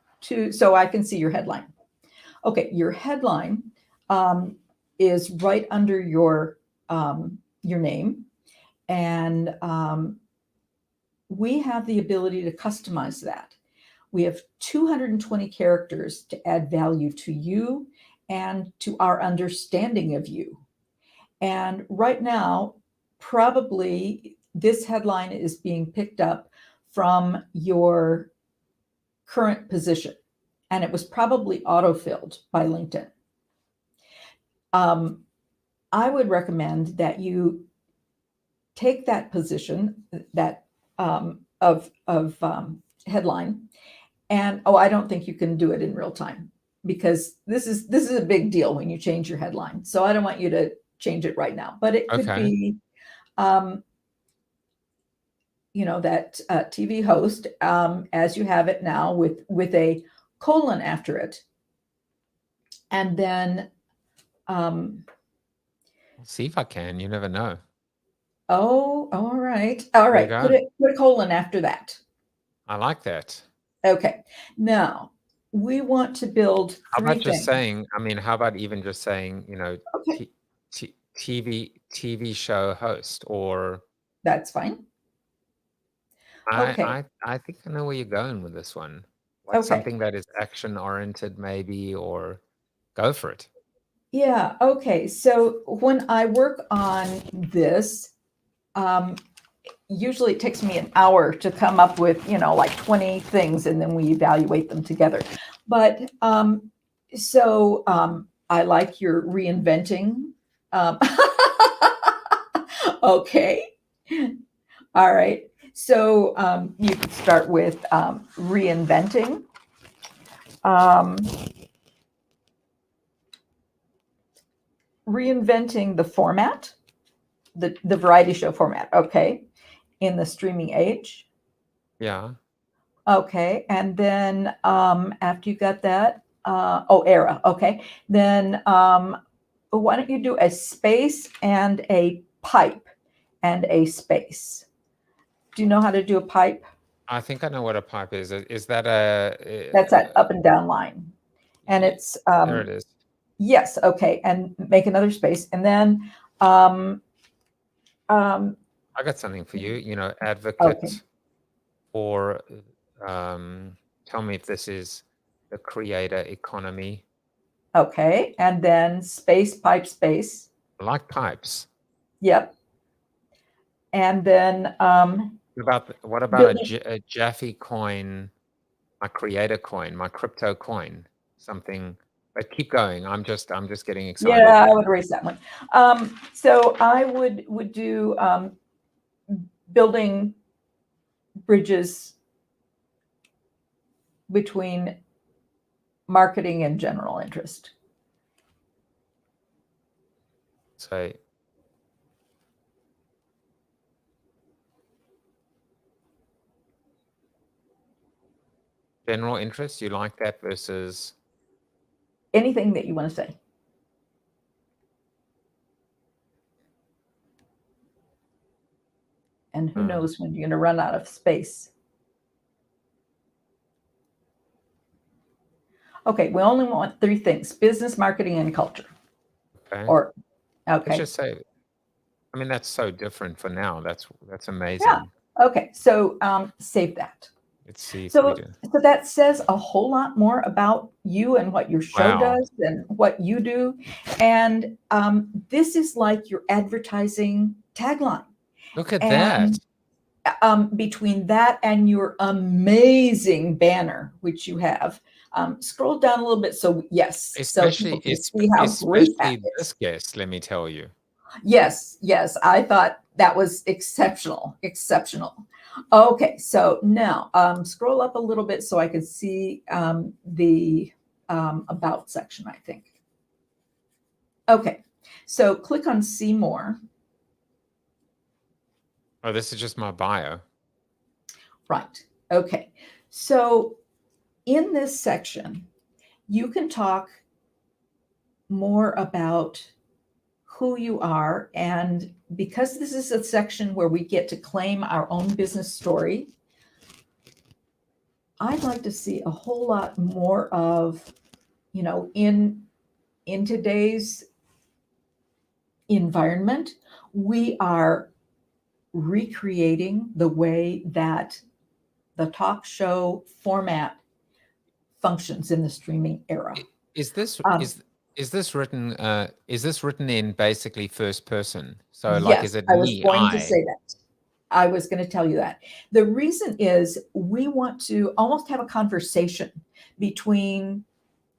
[SPEAKER 6] so I can see your headline. Okay, your headline is right under your name, and we have the ability to customize that. We have 220 characters to add value to you and to our understanding of you. And right now, probably this headline is being picked up from your current position, and it was probably auto-filled by LinkedIn. I would recommend that you take that position, that of headline, and I don't think you can do it in real time because this is a big deal when you change your headline. So I don't want you to change it right now, but it could be that TV host, as you have it now, with a colon after it, and then
[SPEAKER 2] See if I can. You never know.
[SPEAKER 6] all right,
[SPEAKER 2] There you
[SPEAKER 6] put
[SPEAKER 2] go.
[SPEAKER 6] put a colon after that.
[SPEAKER 2] I like that.
[SPEAKER 6] Okay, now we want to build
[SPEAKER 2] How
[SPEAKER 6] three
[SPEAKER 2] about just
[SPEAKER 6] things.
[SPEAKER 2] saying, how about even just saying,
[SPEAKER 6] Okay,
[SPEAKER 2] TV show host, or
[SPEAKER 6] that's fine. Okay,
[SPEAKER 2] I think I know where you're going with this one. What's
[SPEAKER 6] okay.
[SPEAKER 2] something that is action oriented maybe, or go for it.
[SPEAKER 6] Yeah, okay. So when I work on this, usually it takes me an hour to come up with, like 20 things, and then we evaluate them together. But I like your reinventing. Okay. All right. So you could start with reinventing. Reinventing the format, the variety show format, okay, in the streaming age.
[SPEAKER 2] Yeah.
[SPEAKER 6] Okay, and then after you got that, era, okay, then why don't you do a space and a pipe and a space? Do you know how to do a pipe?
[SPEAKER 2] I think I know what a pipe is. Is that
[SPEAKER 6] That's that up and down line. And it's
[SPEAKER 2] there it is.
[SPEAKER 6] yes, okay, and make another space, and then um,
[SPEAKER 2] I got something for you. Advocate
[SPEAKER 6] okay,
[SPEAKER 2] for. Tell me if this is the creator economy.
[SPEAKER 6] okay, and then space, pipe, space.
[SPEAKER 2] I like pipes.
[SPEAKER 6] Yep. And then
[SPEAKER 2] What about a Jaffe coin, my creator coin, my crypto coin, something? But keep going. I'm just getting excited.
[SPEAKER 6] yeah, I would erase that one. So I would do building bridges between marketing and general interest.
[SPEAKER 2] So general interest, you like that versus
[SPEAKER 6] Anything that you want to say. And who knows when you're going to run out of space. Okay, we only want three things: business, marketing, and culture.
[SPEAKER 2] okay.
[SPEAKER 6] Or
[SPEAKER 2] Let's
[SPEAKER 6] okay.
[SPEAKER 2] just say, that's so different for now. That's amazing.
[SPEAKER 6] Yeah. Okay, so save that.
[SPEAKER 2] Let's see if we
[SPEAKER 6] So,
[SPEAKER 2] do.
[SPEAKER 6] so that says a whole lot more about you and what your show
[SPEAKER 2] Wow.
[SPEAKER 6] does and what you do. And this is like your advertising tagline.
[SPEAKER 2] Look at
[SPEAKER 6] And between that and your amazing banner, which you have, scroll down a little bit. So yes, so people can see how great that
[SPEAKER 2] especially this
[SPEAKER 6] is.
[SPEAKER 2] guest, let me tell you.
[SPEAKER 6] Yes, I thought that was exceptional. Okay, so now scroll up a little bit so I can see the about section, I think. Okay, so click on see more.
[SPEAKER 2] Oh, this is just my bio.
[SPEAKER 6] Right, okay. So in this section, you can talk more about who you are, and because this is a section where we get to claim our own business story, I'd like to see a whole lot more of, in today's environment, we are recreating the way that the talk show format functions in the streaming era.
[SPEAKER 2] Is this written in basically first person? So
[SPEAKER 6] Yes,
[SPEAKER 2] is it
[SPEAKER 6] I was
[SPEAKER 2] me?
[SPEAKER 6] going to say that. I was going to tell you that. The reason is we want to almost have a conversation between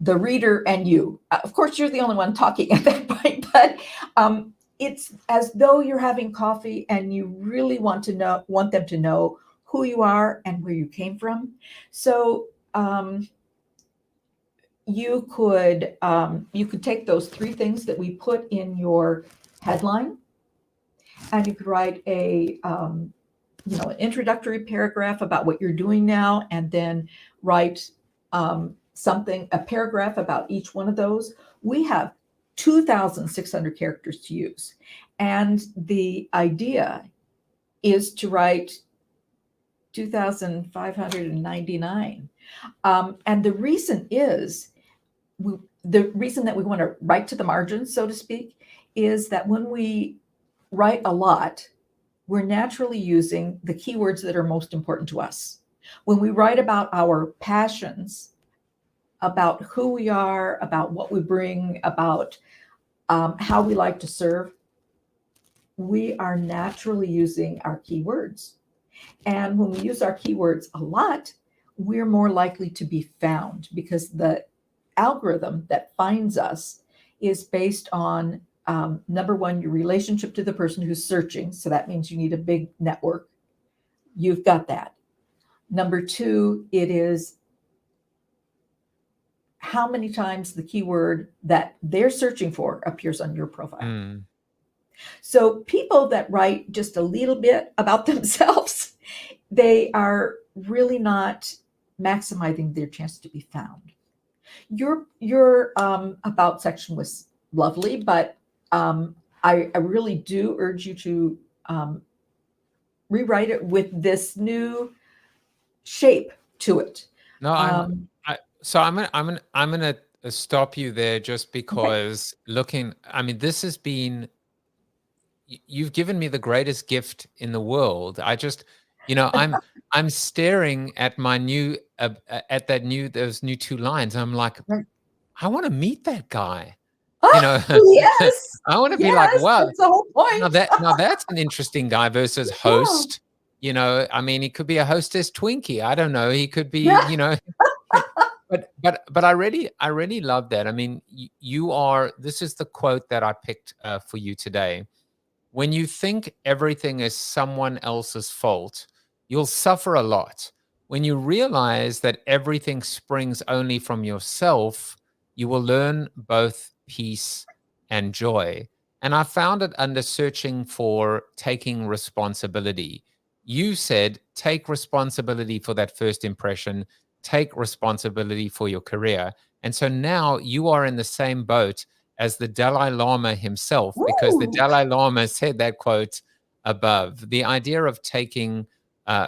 [SPEAKER 6] the reader and you. Of course, you're the only one talking at that point, but it's as though you're having coffee and you really want them to know who you are and where you came from. So you could take those three things that we put in your headline, and you could write a an introductory paragraph about what you're doing now, and then write a paragraph about each one of those, we have 2,600 characters to use. And the idea is to write 2,599. And the reason that we want to write to the margins, so to speak, is that when we write a lot, we're naturally using the keywords that are most important to us. When we write about our passions, about who we are, about what we bring, about how we like to serve, we are naturally using our keywords. And when we use our keywords a lot, we're more likely to be found, because the algorithm that finds us is based on number one, your relationship to the person who's searching. So that means you need a big network. You've got that. Number two, it is how many times the keyword that they're searching for appears on your profile. So people that write just a little bit about themselves, they are really not maximizing their chance to be found. Your about section was lovely, but I really do urge you to rewrite it with this new shape to it.
[SPEAKER 2] No, I'm gonna stop you there just because this has been, you've given me the greatest gift in the world. I just, I'm staring at my new those new 2 lines. I'm like,
[SPEAKER 6] Right.
[SPEAKER 2] I want to meet that guy.
[SPEAKER 6] Yes.
[SPEAKER 2] I want to be like, wow,
[SPEAKER 6] that's the whole point.
[SPEAKER 2] now that's an interesting guy versus host. He could be a hostess Twinkie. I don't know. He could be, but I really love that. I mean, this is the quote that I picked for you today. When you think everything is someone else's fault, you'll suffer a lot. When you realize that everything springs only from yourself, you will learn both peace and joy. And I found it under searching for taking responsibility. You said, take responsibility for that first impression, take responsibility for your career. And so now you are in the same boat as the Dalai Lama himself, because the Dalai Lama said that quote above, the idea of taking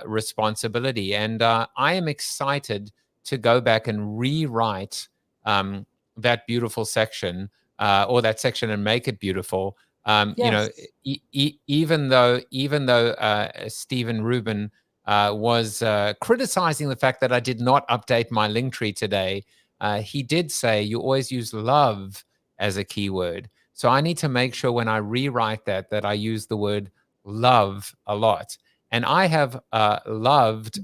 [SPEAKER 2] responsibility. And I am excited to go back and rewrite that beautiful section or that section and make it beautiful. Even though Stephen Rubin was criticizing the fact that I did not update my link tree today, he did say you always use love as a keyword. So I need to make sure when I rewrite that I use the word love a lot. And I have loved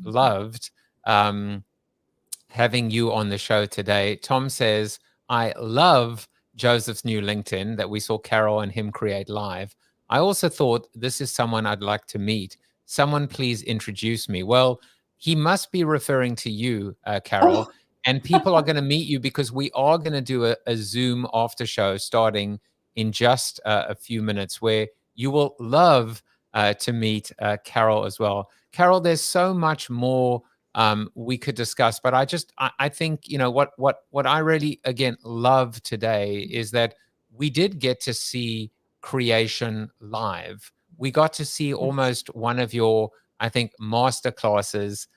[SPEAKER 2] having you on the show today. Tom says, I love Joseph's new LinkedIn that we saw Carol and him create live. I also thought this is someone I'd like to meet. Someone please introduce me. Well, he must be referring to you, Carol. And people are going to meet you because we are going to do a Zoom after show starting in just a few minutes where you will love to meet Carol as well. Carol, there's so much more we could discuss, but I think, what I really, again, love today is that we did get to see creation live. We got to see almost one of your, I think, master classes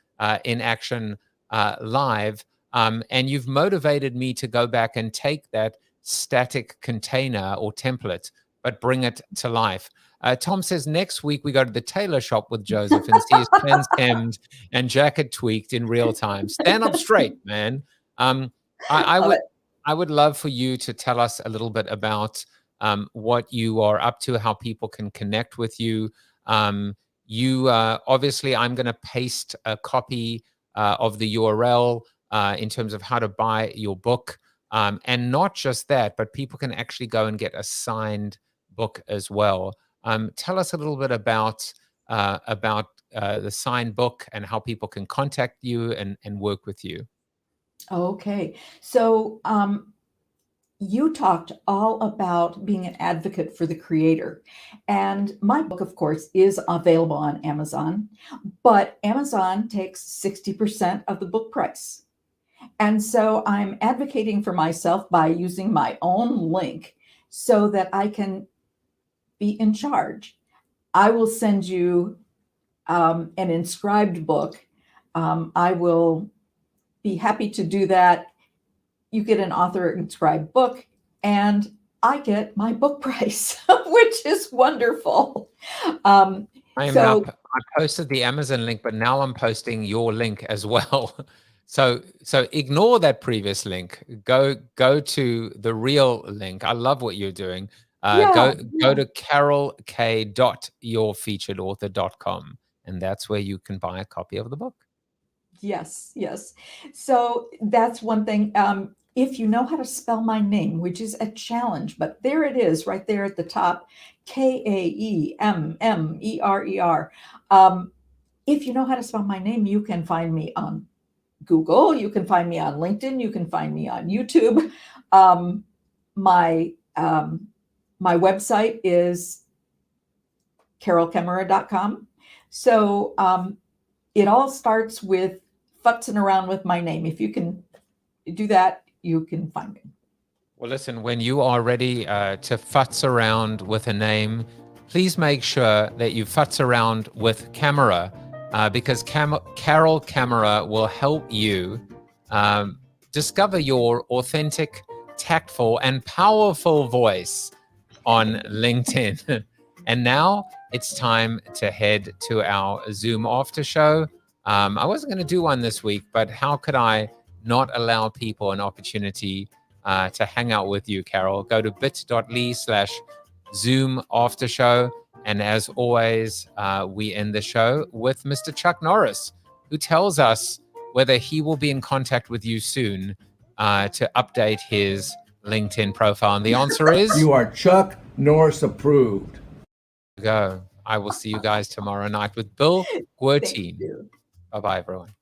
[SPEAKER 2] in action live. And you've motivated me to go back and take that static container or template, but bring it to life. Tom says next week we go to the tailor shop with Joseph and see his pants hemmed and jacket tweaked in real time. Stand up straight, man. I would love for you to tell us a little bit about what you are up to, how people can connect with you. Obviously, I'm going to paste a copy of the URL in terms of how to buy your book. And not just that, but people can actually go and get a signed book as well. Tell us a little bit about the signed book and how people can contact you and work with you.
[SPEAKER 6] Okay. So you talked all about being an advocate for the creator. And my book, of course, is available on Amazon, but Amazon takes 60% of the book price. And so I'm advocating for myself by using my own link so that I can be in charge. I will send you an inscribed book. I will be happy to do that. You get an author inscribed book, and I get my book price, which is wonderful.
[SPEAKER 2] I posted the Amazon link, but now I'm posting your link as well. So ignore that previous link. Go to the real link. I love what you're doing. Go to carolk.yourfeaturedauthor.com, and that's where you can buy a copy of the book.
[SPEAKER 6] Yes. So that's one thing. If you know how to spell my name, which is a challenge, but there it is right there at the top, Kaemmerer. If you know how to spell my name, you can find me on Google, you can find me on LinkedIn, you can find me on YouTube. My website is carolkaemmerer.com. So it all starts with futzing around with my name. If you can do that, you can find me.
[SPEAKER 2] Well, listen, when you are ready to futz around with a name, please make sure that you futz around with Kaemmerer, because Carol Kaemmerer will help you discover your authentic, tactful, and powerful voice on LinkedIn. And now it's time to head to our Zoom after show. I wasn't going to do one this week, but how could I not allow people an opportunity to hang out with you, Carol? Go to bit.ly/Zoom after show. And as always, we end the show with Mr. Chuck Norris, who tells us whether he will be in contact with you soon to update his LinkedIn profile. And the answer is...
[SPEAKER 7] You are Chuck Norris approved.
[SPEAKER 2] Go. I will see you guys tomorrow night with Bill Guertine. Bye-bye, everyone.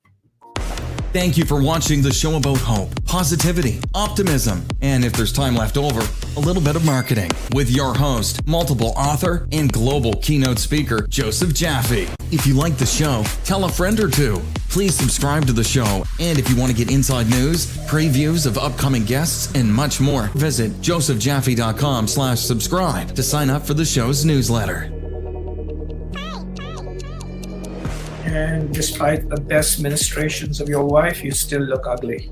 [SPEAKER 8] Thank you for watching the show about hope, positivity, optimism, and if there's time left over, a little bit of marketing with your host, multiple author, and global keynote speaker, Joseph Jaffe. If you like the show, tell a friend or two. Please subscribe to the show. And if you want to get inside news, previews of upcoming guests, and much more, visit josephjaffe.com/subscribe to sign up for the show's newsletter.
[SPEAKER 9] And despite the best ministrations of your wife, you still look ugly.